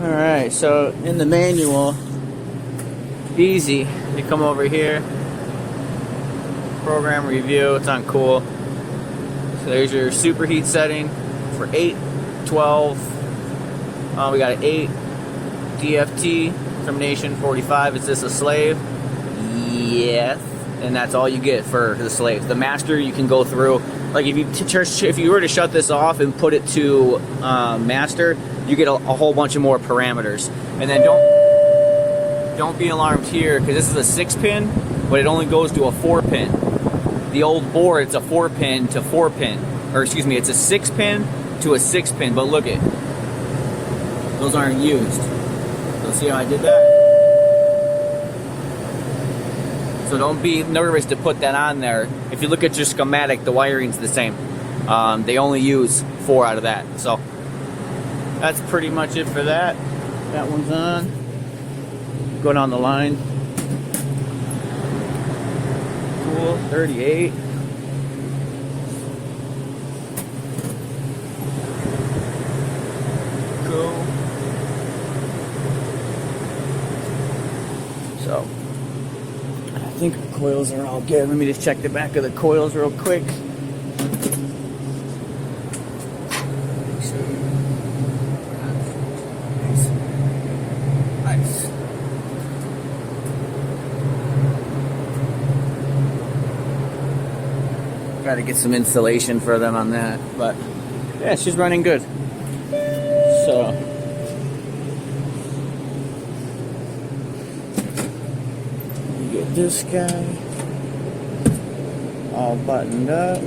Alright, so in the manual, easy. You come over here, program review, it's on cool. So there's your superheat setting for 8, 12. We got an 8 DFT, termination 45. Is this a slave? Yes. And that's all you get for the slave. The master, you can go through. Like if you were to shut this off and put it to master, you get a whole bunch of more parameters. And then don't be alarmed here, because this is a 6-pin, but it only goes to a 4-pin. The old board, it's a 4-pin to 4-pin, or excuse me, it's a 6-pin to a 6-pin. But look it, those aren't used. So see how I did that? So don't be nervous to put that on there. If you look at your schematic, the wiring's the same. They only use 4 out of that. So that's pretty much it for that. That one's on. Go down the line. Cool, 38. Go. So I think our coils are all good. Let me just check the back of the coils real quick. Nice. Got to get some insulation for them on that, but yeah, she's running good. So get this guy all buttoned up.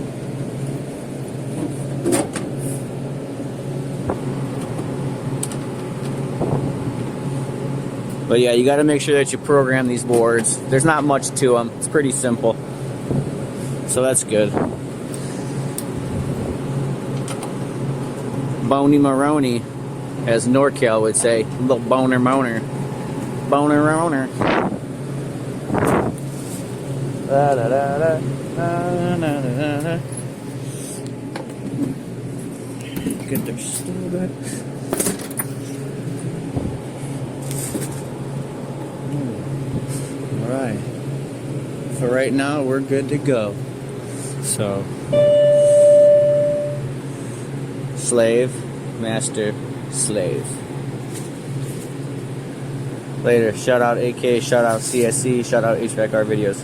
But yeah, you got to make sure that you program these boards. There's not much to them. It's pretty simple. So that's good. Boney Maroney, as NorCal would say. Little boner moaner. Boner owner. Da, da, da, da, da, da, da, da. Get their still good. Alright. For right now, we're good to go. So, slave, master, slave. Later. Shout out AK, shout out CSC, shout out HVAC videos.